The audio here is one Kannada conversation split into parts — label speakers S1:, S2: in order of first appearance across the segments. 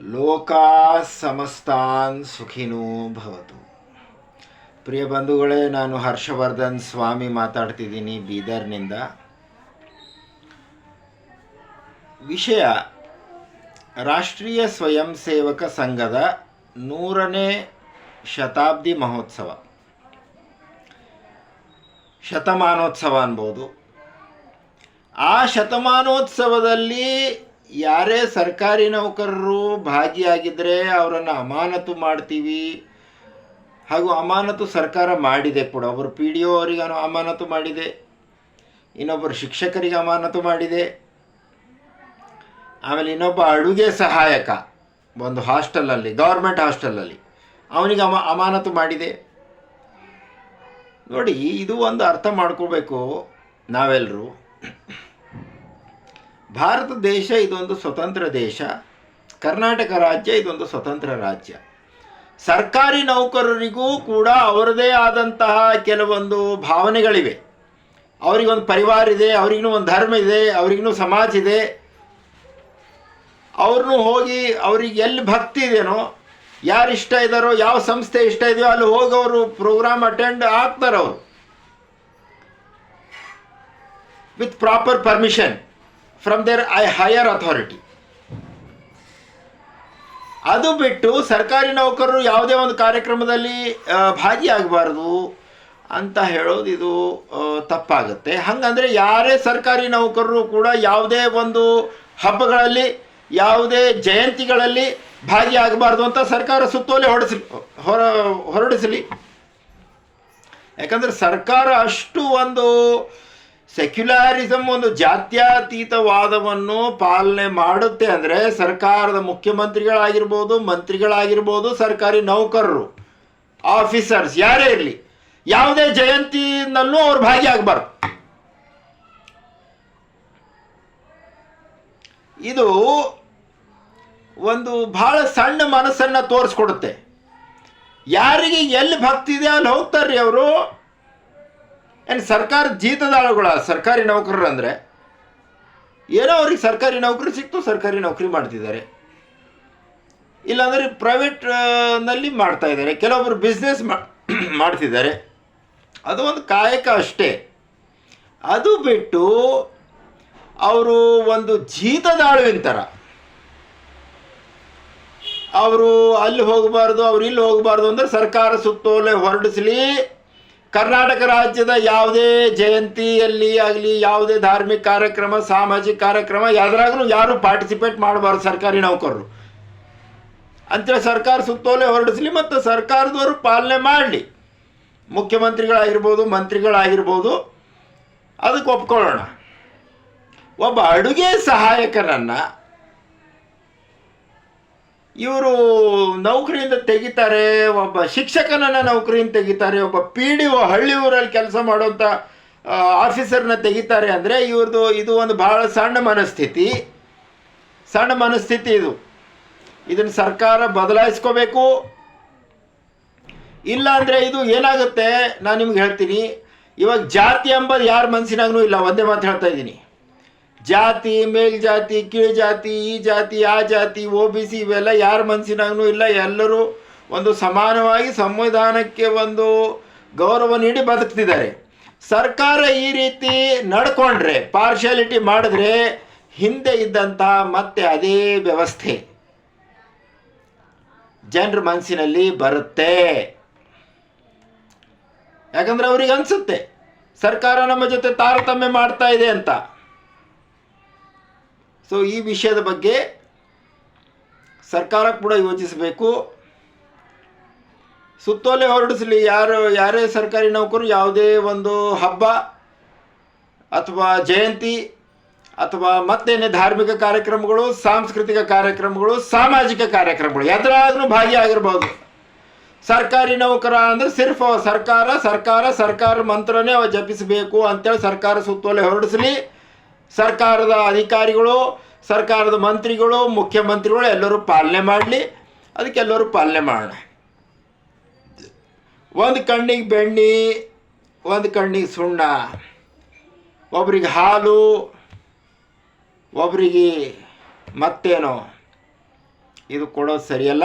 S1: ಲೋಕಾ ಸಮಸ್ತಾನ್ ಸುಖಿನೋ ಭವತು. ಪ್ರಿಯ ಬಂಧುಗಳೇ, ನಾನು ಹರ್ಷವರ್ಧನ್ ಸ್ವಾಮಿ ಮಾತಾಡ್ತಿದ್ದೀನಿ ಬೀದರ್ನಿಂದ. ವಿಷಯ ರಾಷ್ಟ್ರೀಯ ಸ್ವಯಂ ಸೇವಕ ಸಂಘದ 100ನೇ ಶತಾಬ್ದಿ ಮಹೋತ್ಸವ, ಶತಮಾನೋತ್ಸವ ಅನ್ಬೋದು. ಆ ಶತಮಾನೋತ್ಸವದಲ್ಲಿ ಯಾರೇ ಸರ್ಕಾರಿ ನೌಕರರು ಭಾಗಿಯಾಗಿದ್ದರೆ ಅವರನ್ನು ಅಮಾನತು ಮಾಡ್ತೀವಿ. ಹಾಗೂ ಅಮಾನತು ಸರ್ಕಾರ ಮಾಡಿದೆ ಕೂಡ. ಒಬ್ಬರು ಪಿ ಡಿ ಒ ಅವರಿಗೆ ಅಮಾನತು ಮಾಡಿದೆ, ಇನ್ನೊಬ್ಬರು ಶಿಕ್ಷಕರಿಗೆ ಅಮಾನತು ಮಾಡಿದೆ, ಆಮೇಲೆ ಇನ್ನೊಬ್ಬ ಅಡುಗೆ ಸಹಾಯಕ ಒಂದು ಹಾಸ್ಟೆಲಲ್ಲಿ, ಗೌರ್ಮೆಂಟ್ ಹಾಸ್ಟೆಲಲ್ಲಿ ಅವನಿಗೆ ಅಮಾನತು ಮಾಡಿದೆ. ನೋಡಿ, ಇದು ಒಂದು ಅರ್ಥ ಮಾಡ್ಕೋಬೇಕು ನಾವೆಲ್ಲರೂ. ಭಾರತ ದೇಶ ಇದೊಂದು ಸ್ವತಂತ್ರ ದೇಶ, ಕರ್ನಾಟಕ ರಾಜ್ಯ ಇದೊಂದು ಸ್ವತಂತ್ರ ರಾಜ್ಯ. ಸರ್ಕಾರಿ ನೌಕರರಿಗೂ ಕೂಡ ಅವರದೇ ಆದಂತಹ ಕೆಲವೊಂದು ಭಾವನೆಗಳಿವೆ. ಅವರಿಗೊಂದು ಪರಿವಾರ ಇದೆ, ಅವ್ರಿಗೂ ಒಂದು ಧರ್ಮ ಇದೆ, ಅವ್ರಿಗೂ ಸಮಾಜ ಇದೆ. ಅವ್ರನ್ನೂ ಹೋಗಿ ಅವ್ರಿಗೆ ಎಲ್ಲಿ ಭಕ್ತಿ ಇದೆಯೋ, ಯಾರು ಇಷ್ಟ ಇದ್ದಾರೋ, ಯಾವ ಸಂಸ್ಥೆ ಇಷ್ಟ ಇದೆಯೋ ಅಲ್ಲಿ ಹೋಗಿ ಅವರು ಪ್ರೋಗ್ರಾಮ್ ಅಟೆಂಡ್ ಆಗ್ತಾರೆ ಅವರು, with proper permission from their higher authority. ಅದು ಬಿಟ್ಟು ಸರ್ಕಾರಿ ನೌಕರರು ಯಾವುದೇ ಒಂದು ಕಾರ್ಯಕ್ರಮದಲ್ಲಿ ಭಾಗಿಯಾಗಬಾರ್ದು ಅಂತ ಹೇಳೋದು ಇದು ತಪ್ಪಾಗುತ್ತೆ. ಹಾಗಂದರೆ ಯಾರೇ ಸರ್ಕಾರಿ ನೌಕರರು ಕೂಡ ಯಾವುದೇ ಒಂದು ಹಬ್ಬಗಳಲ್ಲಿ, ಯಾವುದೇ ಜಯಂತಿಗಳಲ್ಲಿ ಭಾಗಿಯಾಗಬಾರ್ದು ಅಂತ ಸರ್ಕಾರ ಸುತ್ತೋಲೆ ಹೊರಡಿಸಲಿ. ಯಾಕಂದರೆ ಸರ್ಕಾರ ಅಷ್ಟು ಒಂದು ಸೆಕ್ಯುಲಾರಿಸಮ್, ಒಂದು ಜಾತ್ಯತೀತವಾದವನ್ನು ಪಾಲನೆ ಮಾಡುತ್ತೆ. ಅಂದರೆ ಸರ್ಕಾರದ ಮುಖ್ಯಮಂತ್ರಿಗಳಾಗಿರ್ಬೋದು, ಮಂತ್ರಿಗಳಾಗಿರ್ಬೋದು, ಸರ್ಕಾರಿ ನೌಕರರು, ಆಫೀಸರ್ಸ್ ಯಾರೇ ಇರಲಿ, ಯಾವುದೇ ಜಯಂತಿನಲ್ಲೂ ಅವ್ರು ಭಾಗಿಯಾಗಬಾರ್ದು. ಇದು ಒಂದು ಬಹಳ ಸಣ್ಣ ಮನಸ್ಸನ್ನು ತೋರಿಸ್ಕೊಡುತ್ತೆ. ಯಾರಿಗೆ ಎಲ್ಲಿ ಭಕ್ತಿ ಇದೆ ಅಲ್ಲಿ ಹೋಗ್ತಾರ್ರಿ ಅವರು. ಏನು ಸರ್ಕಾರದ ಜೀತದಾಳುಗಳ ಸರ್ಕಾರಿ ನೌಕರರು ಅಂದರೆ ಏನೋ ಅವ್ರಿಗೆ ಸರ್ಕಾರಿ ನೌಕರಿ ಸಿಕ್ತು, ಸರ್ಕಾರಿ ನೌಕರಿ ಮಾಡ್ತಿದ್ದಾರೆ. ಇಲ್ಲಾಂದರೆ ಪ್ರೈವೇಟ್ನಲ್ಲಿ ಮಾಡ್ತಾ ಇದ್ದಾರೆ, ಕೆಲವೊಬ್ಬರು ಬಿಸ್ನೆಸ್ ಮಾಡ್ತಿದ್ದಾರೆ. ಅದು ಒಂದು ಕಾಯಕ ಅಷ್ಟೇ. ಅದು ಬಿಟ್ಟು ಅವರು ಒಂದು ಜೀತದಾಳುವಿನ ಥರ ಅವರು ಅಲ್ಲಿ ಹೋಗಬಾರ್ದು, ಅವ್ರು ಇಲ್ಲಿ ಹೋಗಬಾರ್ದು ಅಂದರೆ ಸರ್ಕಾರ ಸುತ್ತೋಲೆ ಹೊರಡಿಸಲಿ. ಕರ್ನಾಟಕ ರಾಜ್ಯದ ಯಾವುದೇ ಜಯಂತಿಯಲ್ಲಿ ಆಗಲಿ, ಯಾವುದೇ ಧಾರ್ಮಿಕ ಕಾರ್ಯಕ್ರಮ, ಸಾಮಾಜಿಕ ಕಾರ್ಯಕ್ರಮ ಯಾವ್ದ್ರಾಗೂ ಯಾರು ಪಾರ್ಟಿಸಿಪೇಟ್ ಮಾಡಬಾರ್ದು ಸರ್ಕಾರಿ ನೌಕರರು ಅಂತೇಳಿ ಸರ್ಕಾರ ಸುತ್ತೋಲೆ ಹೊರಡಿಸಲಿ. ಮತ್ತು ಸರ್ಕಾರದವರು ಪಾಲನೆ ಮಾಡಲಿ. ಮುಖ್ಯಮಂತ್ರಿಗಳಾಗಿರ್ಬೋದು, ಮಂತ್ರಿಗಳಾಗಿರ್ಬೋದು, ಅದಕ್ಕೆ ಒಪ್ಕೊಳ್ಳೋಣ. ಒಬ್ಬ ಅಡುಗೆ ಸಹಾಯಕನನ್ನು ಇವರು ನೌಕರಿಯಿಂದ ತೆಗಿತಾರೆ, ಒಬ್ಬ ಶಿಕ್ಷಕನನ್ನು ನೌಕರಿಯಿಂದ ತೆಗಿತಾರೆ, ಒಬ್ಬ ಪಿ ಡಿ ಒ ಹಳ್ಳಿ ಊರಲ್ಲಿ ಕೆಲಸ ಮಾಡುವಂಥ ಆಫೀಸರ್ನ ತೆಗಿತಾರೆ ಅಂದರೆ ಇದು ಒಂದು ಭಾಳ ಸಣ್ಣ ಮನಸ್ಥಿತಿ ಇದು. ಇದನ್ನು ಸರ್ಕಾರ ಬದಲಾಯಿಸ್ಕೋಬೇಕು. ಇಲ್ಲ ಅಂದರೆ ಇದು ಏನಾಗುತ್ತೆ, ನಾನು ನಿಮ್ಗೆ ಹೇಳ್ತೀನಿ. ಇವಾಗ ಜಾತಿ ಎಂಬುದು ಯಾರ ಮನಸ್ಸಿನಾಗೂ ಇಲ್ಲ. ಒಂದೇ ಮಾತು ಹೇಳ್ತಾ ಇದ್ದೀನಿ. ಜಾತಿ, ಮೇಲ್ಜಾತಿ, ಕೀಳ್ಜಾತಿ, ಈ ಜಾತಿ, ಆ ಜಾತಿ, OBC ಇವೆಲ್ಲ ಯಾರ ಮನಸ್ಸಿನಾಗೂ ಇಲ್ಲ. ಎಲ್ಲರೂ ಒಂದು ಸಮಾನವಾಗಿ ಸಂವಿಧಾನಕ್ಕೆ ಒಂದು ಗೌರವ ನೀಡಿ ಬದುಕ್ತಿದ್ದಾರೆ. ಸರ್ಕಾರ ಈ ರೀತಿ ನಡ್ಕೊಂಡ್ರೆ, ಪಾರ್ಶಿಯಾಲಿಟಿ ಮಾಡಿದ್ರೆ, ಹಿಂದೆ ಇದ್ದಂತಹ ಮತ್ತೆ ಅದೇ ವ್ಯವಸ್ಥೆ ಜನರ ಮನಸ್ಸಿನಲ್ಲಿ ಬರುತ್ತೆ. ಯಾಕಂದರೆ ಅವ್ರಿಗೆ ಅನಿಸುತ್ತೆ ಸರ್ಕಾರ ನಮ್ಮ ಜೊತೆ ತಾರತಮ್ಯ ಮಾಡ್ತಾ ಇದೆ ಅಂತ. ಸೊ ಈ ವಿಷಯದ ಬಗ್ಗೆ ಸರ್ಕಾರ ಕೂಡ ಯೋಚಿಸಬೇಕು. ಸುತ್ತೋಲೆ ಹೊರಡಿಸಲಿ. ಯಾರೇ ಸರ್ಕಾರಿ ನೌಕರು ಯಾವುದೇ ಒಂದು ಹಬ್ಬ ಅಥವಾ ಜಯಂತಿ ಅಥವಾ ಮತ್ತೇನೇ ಧಾರ್ಮಿಕ ಕಾರ್ಯಕ್ರಮಗಳು, ಸಾಂಸ್ಕೃತಿಕ ಕಾರ್ಯಕ್ರಮಗಳು, ಸಾಮಾಜಿಕ ಕಾರ್ಯಕ್ರಮಗಳು ಎದುರಾದ್ರೂ ಭಾಗಿಯಾಗಿರ್ಬೋದು. ಸರ್ಕಾರಿ ನೌಕರ ಅಂದರೆ ಸಿರ್ಫ್ ಸರ್ಕಾರ ಮಂತ್ರನೇ ಅವ ಜಪಿಸಬೇಕು ಅಂತೇಳಿ ಸರ್ಕಾರ ಸುತ್ತೋಲೆ ಹೊರಡಿಸಲಿ. ಸರ್ಕಾರದ ಅಧಿಕಾರಿಗಳು, ಸರ್ಕಾರದ ಮಂತ್ರಿಗಳು, ಮುಖ್ಯಮಂತ್ರಿಗಳು ಎಲ್ಲರೂ ಪಾಲನೆ ಮಾಡಲಿ. ಅದಕ್ಕೆಲ್ಲರೂ ಪಾಲನೆ ಮಾಡೋಣ. ಒಂದು ಕಣ್ಣಿಗೆ ಬೆಣ್ಣೆ, ಒಂದು ಕಣ್ಣಿಗೆ ಸುಣ್ಣ, ಒಬ್ರಿಗೆ ಹಾಲು, ಒಬ್ರಿಗೆ ಮತ್ತೇನೋ ಇದು ಕೊಡೋದು ಸರಿಯಲ್ಲ.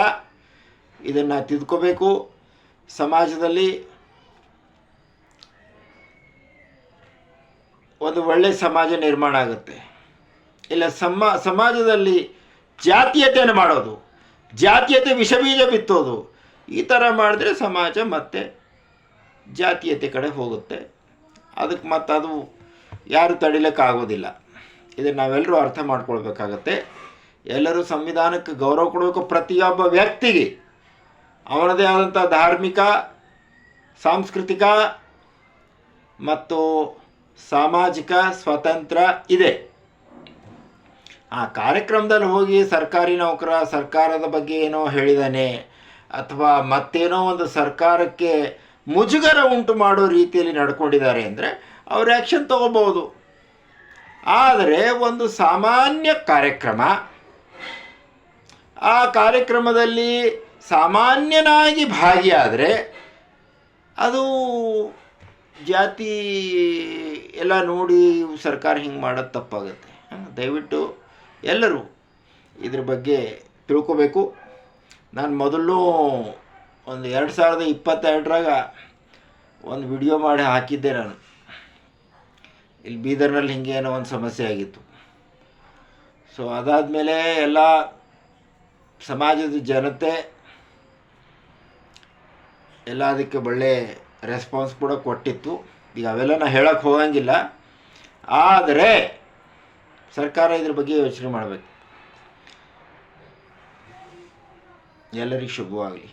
S1: ಇದನ್ನು ತಿದ್ಕೋಬೇಕು. ಸಮಾಜದಲ್ಲಿ ಒಂದು ಒಳ್ಳೆಯ ಸಮಾಜ ನಿರ್ಮಾಣ ಆಗುತ್ತೆ. ಇಲ್ಲ ಸಮಾಜದಲ್ಲಿ ಜಾತೀಯತೆಯನ್ನು ಮಾಡೋದು, ಜಾತೀಯತೆ ವಿಷಬೀಜ ಬಿತ್ತೋದು, ಈ ಥರ ಮಾಡಿದ್ರೆ ಸಮಾಜ ಮತ್ತೆ ಜಾತೀಯತೆ ಕಡೆ ಹೋಗುತ್ತೆ. ಅದಕ್ಕೆ ಮತ್ತು ಅದು ಯಾರು ತಡಿಲಿಕ್ಕಾಗೋದಿಲ್ಲ. ಇದನ್ನು ನಾವೆಲ್ಲರೂ ಅರ್ಥ ಮಾಡ್ಕೊಳ್ಬೇಕಾಗತ್ತೆ. ಎಲ್ಲರೂ ಸಂವಿಧಾನಕ್ಕೆ ಗೌರವ ಕೊಡಬೇಕು. ಪ್ರತಿಯೊಬ್ಬ ವ್ಯಕ್ತಿಗೆ ಅವನದೇ ಆದಂಥ ಧಾರ್ಮಿಕ, ಸಾಂಸ್ಕೃತಿಕ ಮತ್ತು ಸಾಮಾಜಿಕ ಸ್ವಾತಂತ್ರ್ಯ ಇದೆ. ಆ ಕಾರ್ಯಕ್ರಮದಲ್ಲಿ ಹೋಗಿ ಸರ್ಕಾರಿ ನೌಕರ ಸರ್ಕಾರದ ಬಗ್ಗೆ ಏನೋ ಹೇಳಿದಾನೆ ಅಥವಾ ಮತ್ತೇನೋ ಒಂದು ಸರ್ಕಾರಕ್ಕೆ ಮುಜುಗರ ಉಂಟು ಮಾಡೋ ರೀತಿಯಲ್ಲಿ ನಡ್ಕೊಂಡಿದ್ದಾರೆ ಅಂದರೆ ಅವ್ರು ಆ್ಯಕ್ಷನ್ ತಗೋಬಹುದು. ಆದರೆ ಒಂದು ಸಾಮಾನ್ಯ ಕಾರ್ಯಕ್ರಮ, ಆ ಕಾರ್ಯಕ್ರಮದಲ್ಲಿ ಸಾಮಾನ್ಯನಾಗಿ ಭಾಗಿಯಾದರೆ ಅದು ಜಾತಿ ಎಲ್ಲ ನೋಡಿ ಸರ್ಕಾರ ಹಿಂಗೆ ಮಾಡೋದು ತಪ್ಪಾಗುತ್ತೆ. ದಯವಿಟ್ಟು ಎಲ್ಲರೂ ಇದ್ರ ಬಗ್ಗೆ ತಿಳ್ಕೋಬೇಕು. ನಾನು ಮೊದಲು ಒಂದು 2022ರಾಗ ಒಂದು ವಿಡಿಯೋ ಮಾಡಿ ಹಾಕಿದ್ದೆ. ನಾನು ಇಲ್ಲಿ ಬೀದರ್ನಲ್ಲಿ ಹಿಂಗೆ ಏನೋ ಒಂದು ಸಮಸ್ಯೆ ಆಗಿತ್ತು. ಸೊ ಅದಾದಮೇಲೆ ಎಲ್ಲ ಸಮಾಜದ ಜನತೆ ಎಲ್ಲ ಅದಕ್ಕೆ ಒಳ್ಳೆ ರೆಸ್ಪಾನ್ಸ್ ಕೂಡ ಕೊಟ್ಟಿತ್ತು. ಈಗ ಅವೆಲ್ಲ ನಾನು ಹೇಳಕ್ಕೆ ಹೋಗಂಗಿಲ್ಲ. ಆದರೆ ಸರ್ಕಾರ ಇದ್ರ ಬಗ್ಗೆ ಯೋಚನೆ ಮಾಡಬೇಕು. ಎಲ್ಲರಿಗೂ ಶುಭವಾಗಲಿ.